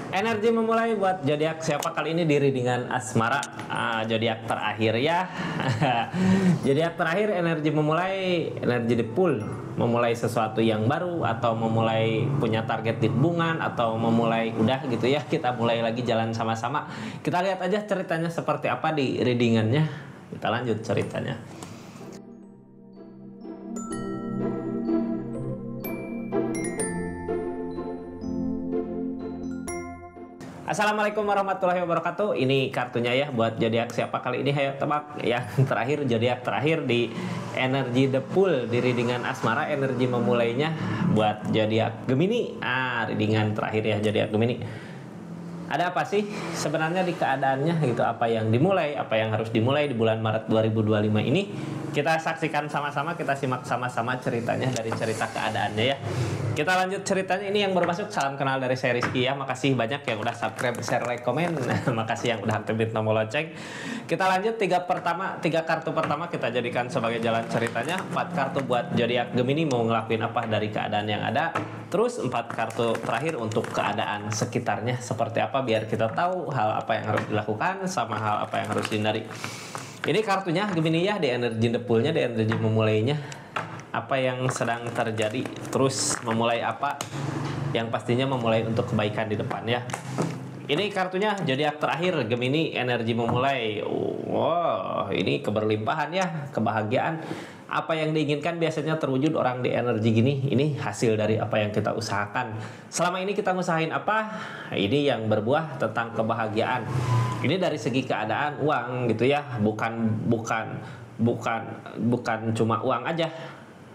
Energi memulai buat zodiak siapa kali ini di readingan asmara, zodiak terakhir ya. Zodiak terakhir energi memulai, energi the pool, memulai sesuatu yang baru atau memulai punya target di hubungan atau memulai udah gitu ya, kita mulai lagi jalan sama-sama. Kita lihat aja ceritanya seperti apa di readingannya. Kita lanjut ceritanya. Assalamualaikum warahmatullahi wabarakatuh. Ini kartunya ya buat zodiak siapa kali ini, ayo tebak yang terakhir, zodiak terakhir di energi the pool di readingan asmara. Energi memulainya buat zodiak Gemini. Readingan terakhir ya zodiak Gemini. Ada apa sih sebenarnya di keadaannya gitu, apa yang dimulai, apa yang harus dimulai di bulan Maret 2025 ini. Kita saksikan sama-sama, kita simak sama-sama ceritanya dari cerita keadaannya ya. Kita lanjut ceritanya. Ini yang baru masuk, salam kenal dari saya Rizky ya. Makasih banyak yang udah subscribe, share, like, komen. Makasih yang udah aktifin tombol lonceng. Kita lanjut tiga kartu pertama kita jadikan sebagai jalan ceritanya. 4 kartu buat zodiak Gemini mau ngelakuin apa dari keadaan yang ada. Terus 4 kartu terakhir untuk keadaan sekitarnya seperti apa, biar kita tahu hal apa yang harus dilakukan sama hal apa yang harus dihindari. Ini kartunya Gemini ya, di energi the pool-nya, di energi memulainya. Apa yang sedang terjadi, terus memulai apa, yang pastinya memulai untuk kebaikan di depan ya. Ini kartunya zodiak terakhir Gemini, energi memulai. Wow, ini keberlimpahan ya, kebahagiaan. Apa yang diinginkan biasanya terwujud orang di energi gini. Ini hasil dari apa yang kita usahakan. Selama ini kita ngusahain apa? Ini yang berbuah tentang kebahagiaan. Ini dari segi keadaan uang gitu ya, bukan cuma uang aja.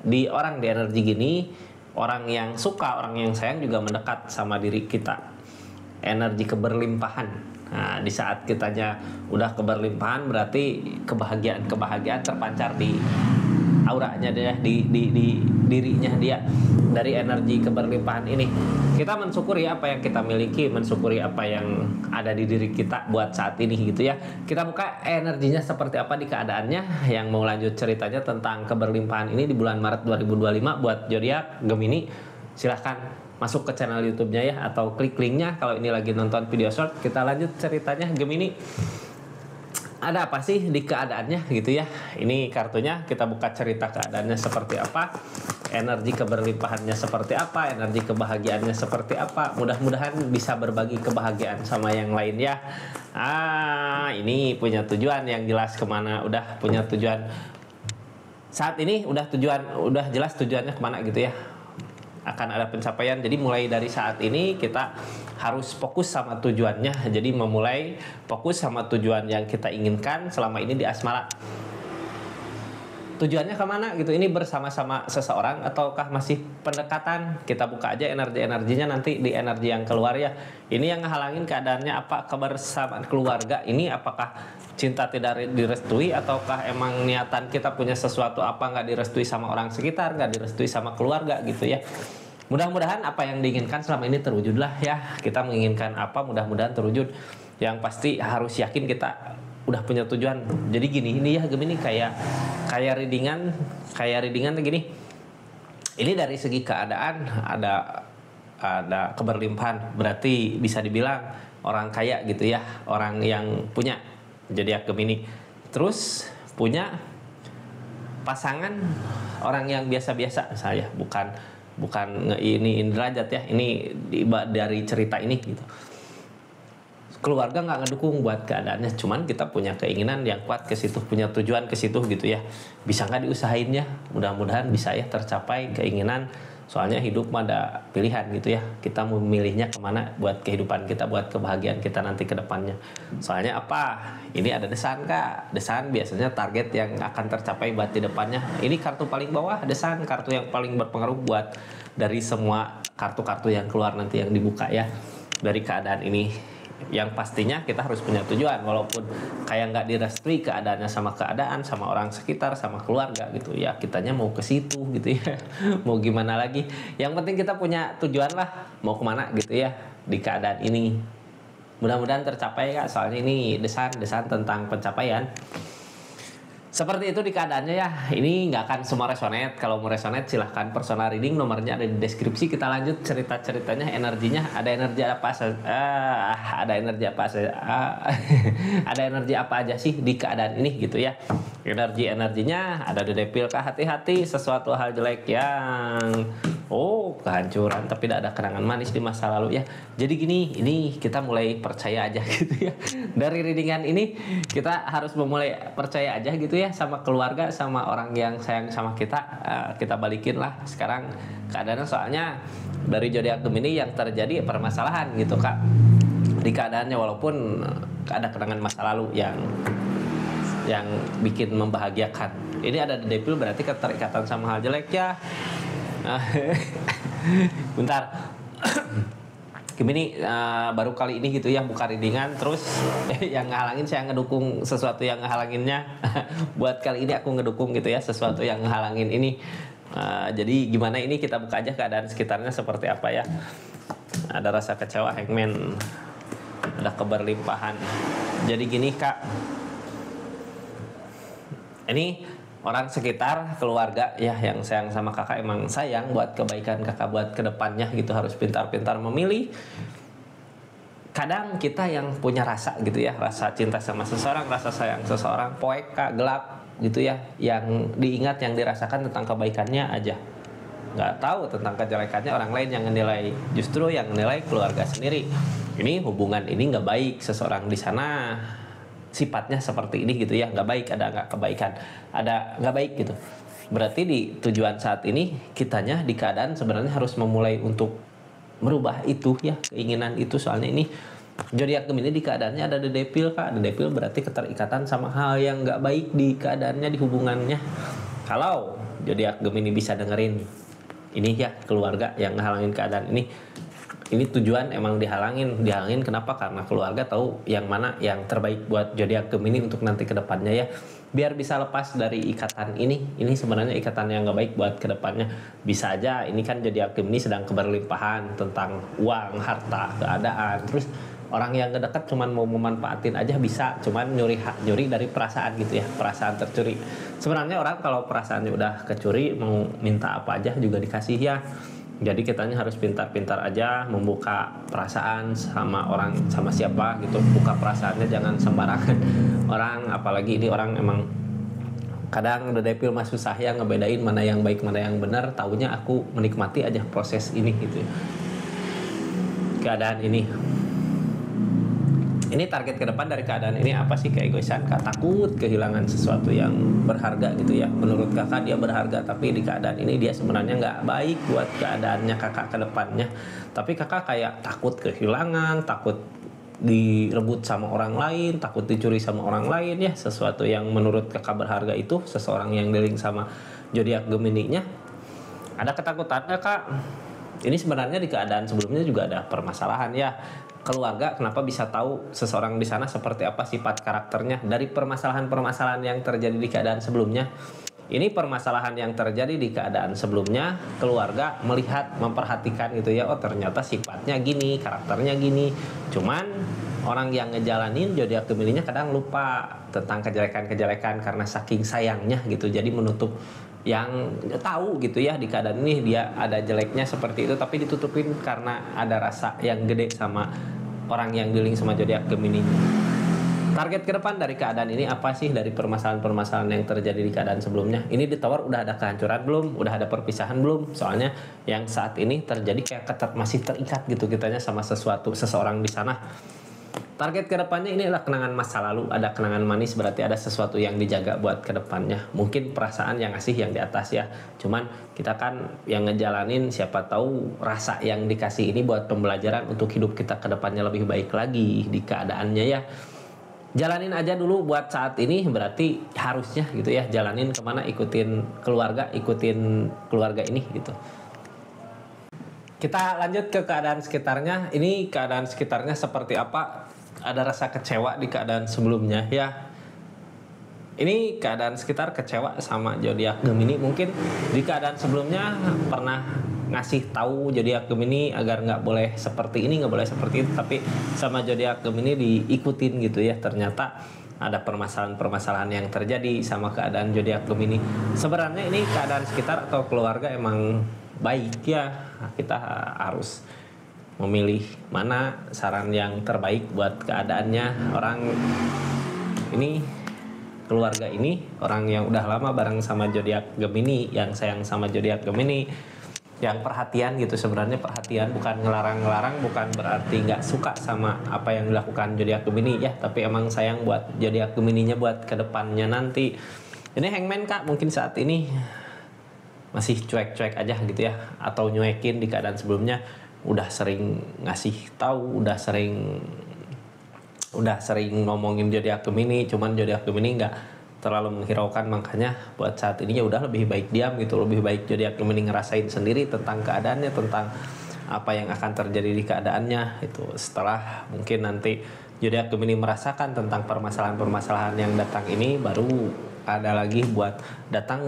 Di orang di energi gini, orang yang suka, orang yang sayang juga mendekat sama diri kita. Energi keberlimpahan. Nah, di saat kitanya udah keberlimpahan, berarti kebahagiaan terpancar di auranya dia, di dirinya dia, dari energi keberlimpahan ini. Kita mensyukuri apa yang kita miliki, mensyukuri apa yang ada di diri kita buat saat ini gitu ya. Kita buka energinya seperti apa di keadaannya. Yang mau lanjut ceritanya tentang keberlimpahan ini di bulan Maret 2025 buat zodiak Gemini, silahkan masuk ke channel YouTube-nya ya, atau klik linknya kalau ini lagi nonton video short. Kita lanjut ceritanya Gemini. Ada apa sih di keadaannya gitu ya. Ini kartunya, kita buka cerita keadaannya seperti apa, energi keberlimpahannya seperti apa, energi kebahagiaannya seperti apa. Mudah-mudahan bisa berbagi kebahagiaan sama yang lain ya. Ini punya tujuan yang jelas kemana, udah punya tujuan saat ini, udah jelas tujuannya kemana gitu ya. Akan ada pencapaian. Jadi mulai dari saat ini kita harus fokus sama tujuannya. Jadi memulai fokus sama tujuan yang kita inginkan selama ini di asmara. Tujuannya kemana gitu, ini bersama-sama seseorang ataukah masih pendekatan. Kita buka aja energinya nanti di energi yang keluar ya. Ini yang ngehalangin keadaannya apa, kebersamaan keluarga ini, apakah cinta tidak direstui ataukah emang niatan kita punya sesuatu apa nggak direstui sama orang sekitar, nggak direstui sama keluarga gitu ya. Mudah-mudahan apa yang diinginkan selama ini terwujudlah ya. Kita menginginkan apa, mudah-mudahan terwujud. Yang pasti harus yakin kita udah punya tujuan. Jadi gini, ini ya Gemini kayak readingan gini. Ini dari segi keadaan ada keberlimpahan, berarti bisa dibilang orang kaya gitu ya, orang yang punya zodiak Gemini. Terus punya pasangan orang yang biasa-biasa saya, bukan ini derajat ya, ini dari cerita ini gitu. Keluarga nggak ngedukung buat keadaannya, cuman kita punya keinginan yang kuat ke situ, punya tujuan ke situ gitu ya. Bisa nggak diusahainnya? Mudah-mudahan bisa ya tercapai keinginan. Soalnya hidup ada pilihan gitu ya. Kita mau memilihnya kemana buat kehidupan kita, buat kebahagiaan kita nanti ke depannya. Soalnya apa? Ini ada desan Kak. Desan biasanya target yang akan tercapai buat di depannya. Ini kartu paling bawah, desan, kartu yang paling berpengaruh buat dari semua kartu-kartu yang keluar nanti yang dibuka ya. Dari keadaan ini. Yang pastinya kita harus punya tujuan, walaupun kayak nggak direstui keadaannya sama keadaan, sama orang sekitar, sama keluarga gitu ya, kitanya mau ke situ gitu ya. Mau gimana lagi, yang penting kita punya tujuan lah, mau kemana gitu ya di keadaan ini. Mudah-mudahan tercapai Kak, soalnya ini desan tentang pencapaian. Seperti itu di keadaannya ya. Ini nggak akan semua resonate. Kalau mau resonate silahkan personal reading, nomornya ada di deskripsi. Kita lanjut cerita-ceritanya, energinya. Ada energi apa saja? Ada energi apa saja? Ada energi apa aja sih di keadaan ini gitu ya. Energinya ada The Devil kah, hati-hati sesuatu hal jelek yang kehancuran tapi tidak ada kenangan manis di masa lalu ya. Jadi gini, ini kita mulai percaya aja gitu ya. Dari readingan ini kita harus memulai percaya aja gitu ya sama keluarga, sama orang yang sayang sama kita. Kita balikin lah sekarang keadaannya, soalnya dari zodiak Gemini yang terjadi permasalahan gitu Kak di keadaannya, walaupun ada kenangan masa lalu yang bikin membahagiakan. Ini ada The Devil berarti keterikatan sama hal jelek ya. Bentar. Gemini baru kali ini gitu ya buka readingan, terus yang ngehalangin saya ngedukung sesuatu yang ngehalanginnya. Buat kali ini aku ngedukung gitu ya sesuatu yang ngehalangin ini. Jadi gimana ini, kita buka aja keadaan sekitarnya seperti apa ya. Ada rasa kecewa, Hangman. Ada keberlimpahan. Jadi gini Kak, ini orang sekitar, keluarga ya yang sayang sama kakak, emang sayang buat kebaikan kakak buat kedepannya gitu, harus pintar-pintar memilih. Kadang kita yang punya rasa gitu ya, rasa cinta sama seseorang, rasa sayang seseorang, poek Kak, gelap gitu ya, yang diingat, yang dirasakan tentang kebaikannya aja, nggak tahu tentang kejelekannya orang lain yang menilai, justru yang menilai keluarga sendiri. Ini hubungan ini nggak baik, seseorang di sana sifatnya seperti ini gitu ya, nggak baik, ada nggak kebaikan, ada nggak baik gitu. Berarti di tujuan saat ini kitanya di keadaan sebenarnya harus memulai untuk merubah itu ya, keinginan itu. Soalnya ini zodiak Gemini di keadaannya ada The Devil Kak. The Devil berarti keterikatan sama hal yang nggak baik di keadaannya, di hubungannya. Kalau zodiak Gemini bisa dengerin ini ya, keluarga yang ngehalangin keadaan ini tujuan emang dihalangin kenapa? Karena keluarga tahu yang mana yang terbaik buat zodiak Gemini untuk nanti kedepannya ya, biar bisa lepas dari ikatan ini sebenarnya ikatan yang nggak baik buat kedepannya. Bisa aja ini kan zodiak Gemini sedang keberlimpahan tentang uang, harta, keadaan, terus orang yang ngedekat cuman mau memanfaatin aja bisa, cuman nyuri dari perasaan gitu ya, perasaan tercuri. Sebenarnya orang kalau perasaannya udah kecuri mau minta apa aja juga dikasih ya. Jadi kitanya harus pintar-pintar aja membuka perasaan sama orang, sama siapa gitu. Buka perasaannya jangan sembarangan orang, apalagi ini orang emang kadang The Devil mah susah ya ngebedain mana yang baik mana yang benar. Taunya aku menikmati aja proses ini gitu ya. Keadaan ini target ke depan dari keadaan ini apa sih? Keegoisan Kak, takut kehilangan sesuatu yang berharga gitu ya. Menurut kakak dia berharga, tapi di keadaan ini dia sebenarnya nggak baik buat keadaannya kakak ke depannya. Tapi kakak kayak takut kehilangan, takut direbut sama orang lain, takut dicuri sama orang lain ya. Sesuatu yang menurut kakak berharga itu seseorang yang dealing sama zodiak Gemini-nya. Ada ketakutannya Kak. Ini sebenarnya di keadaan sebelumnya juga ada permasalahan ya. Keluarga kenapa bisa tahu seseorang di sana seperti apa sifat karakternya dari permasalahan-permasalahan yang terjadi di keadaan sebelumnya. Ini permasalahan yang terjadi di keadaan sebelumnya, keluarga melihat, memperhatikan gitu ya, oh ternyata sifatnya gini, karakternya gini. Cuman orang yang ngejalanin zodiak Gemini-nya kadang lupa tentang kejelekan-kejelekan karena saking sayangnya gitu. Jadi menutup yang tahu gitu ya, di keadaan ini dia ada jeleknya seperti itu, tapi ditutupin karena ada rasa yang gede sama orang yang dealing sama zodiak Gemini. Target ke depan dari keadaan ini apa sih, dari permasalahan-permasalahan yang terjadi di keadaan sebelumnya? Ini di tower udah ada kehancuran belum? Udah ada perpisahan belum? Soalnya yang saat ini terjadi kayak masih terikat gitu kitanya sama seseorang di sana. Target ke depannya ini adalah kenangan masa lalu, ada kenangan manis, berarti ada sesuatu yang dijaga buat ke depannya. Mungkin perasaan yang ngasih yang di atas ya. Cuman kita kan yang ngejalanin, siapa tahu rasa yang dikasih ini buat pembelajaran untuk hidup kita ke depannya lebih baik lagi di keadaannya ya. Jalanin aja dulu buat saat ini, berarti harusnya gitu ya, jalanin kemana, ikutin keluarga ini gitu. Kita lanjut ke keadaan sekitarnya. Ini keadaan sekitarnya seperti apa? Ada rasa kecewa di keadaan sebelumnya ya. Ini keadaan sekitar kecewa sama zodiak Gemini. Mungkin di keadaan sebelumnya pernah ngasih tahu zodiak Gemini agar nggak boleh seperti ini, nggak boleh seperti itu, tapi sama zodiak Gemini diikutin gitu ya. Ternyata ada permasalahan-permasalahan yang terjadi sama keadaan zodiak Gemini. Sebenarnya ini keadaan sekitar atau keluarga emang baik ya, kita harus memilih mana saran yang terbaik buat keadaannya. Orang ini, keluarga ini, orang yang udah lama bareng sama zodiak Gemini, yang sayang sama zodiak Gemini, yang perhatian gitu. Sebenarnya perhatian, bukan ngelarang-ngelarang, bukan berarti nggak suka sama apa yang dilakukan zodiak Gemini ya, tapi emang sayang buat zodiak Gemininya buat kedepannya nanti. Ini Hangman Kak, mungkin saat ini masih cuek-cuek aja gitu ya, atau nyuekin di keadaan sebelumnya. Udah sering ngasih tahu, udah sering ngomongin zodiak Gemini, cuman zodiak Gemini nggak terlalu menghiraukan. Makanya buat saat ini ya udah lebih baik diam gitu, lebih baik zodiak Gemini ngerasain sendiri tentang keadaannya, tentang apa yang akan terjadi di keadaannya itu. Setelah mungkin nanti zodiak Gemini merasakan tentang permasalahan-permasalahan yang datang ini, baru ada lagi buat datang,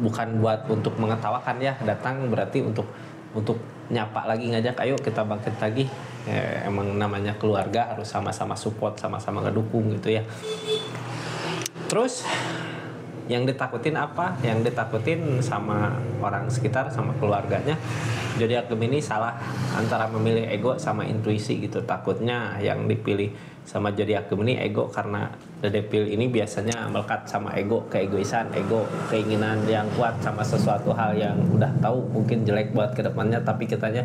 bukan buat untuk mengetawakan ya, datang berarti untuk nyapa lagi, ngajak ayo kita bangkit lagi. Emang namanya keluarga harus sama-sama support, sama-sama ngedukung gitu ya. Terus yang ditakutin apa? Yang ditakutin sama orang sekitar, sama keluarganya. Zodiak Gemini salah antara memilih ego sama intuisi gitu. Takutnya yang dipilih sama zodiak Gemini ego, karena The Devil ini biasanya melekat sama ego, keegoisan, ego, keinginan yang kuat sama sesuatu hal yang udah tahu mungkin jelek buat kedepannya, tapi kitanya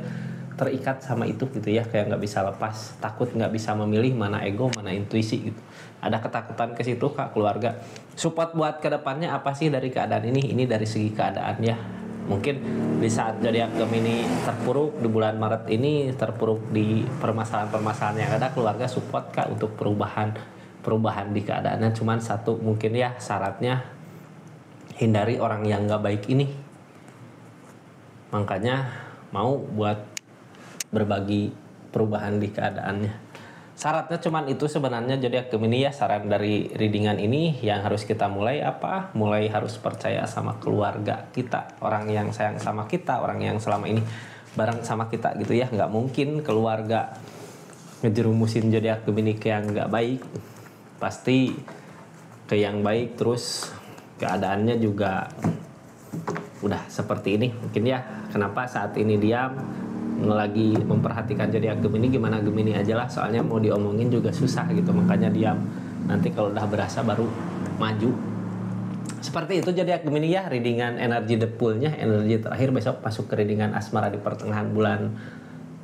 terikat sama itu gitu ya, kayak nggak bisa lepas, takut nggak bisa memilih mana ego mana intuisi gitu. Ada ketakutan ke situ Kak keluarga. Support buat kedepannya apa sih dari keadaan ini? Ini dari segi keadaan ya. Mungkin di saat zodiak Gemini terpuruk di bulan Maret ini, terpuruk di permasalahan-permasalahan yang ada, keluarga support Kak untuk perubahan di keadaannya. Cuman satu mungkin ya syaratnya, hindari orang yang nggak baik ini. Makanya mau buat berbagi perubahan di keadaannya. Syaratnya cuman itu sebenarnya zodiak Gemini ya. Saran dari readingan ini yang harus kita mulai apa? Mulai harus percaya sama keluarga kita, orang yang sayang sama kita, orang yang selama ini bareng sama kita gitu ya. Nggak mungkin keluarga ngejerumusin zodiak Gemini ke yang nggak baik, pasti ke yang baik. Terus keadaannya juga udah seperti ini mungkin ya. Kenapa saat ini diam, lagi memperhatikan zodiak Gemini, gimana Gemini aja lah, soalnya mau diomongin juga susah gitu, makanya diam. Nanti kalau udah berasa baru maju. Seperti itu zodiak Gemini ya, readingan energi The Pool-nya, energi terakhir. Besok masuk ke readingan asmara di pertengahan bulan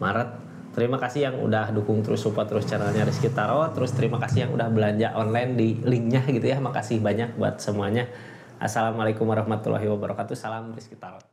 Maret. Terima kasih yang udah dukung terus, support terus channelnya Rizky Tarot. Terus terima kasih yang udah belanja online di linknya gitu ya. Makasih banyak buat semuanya. Assalamualaikum warahmatullahi wabarakatuh. Salam Rizky Tarot.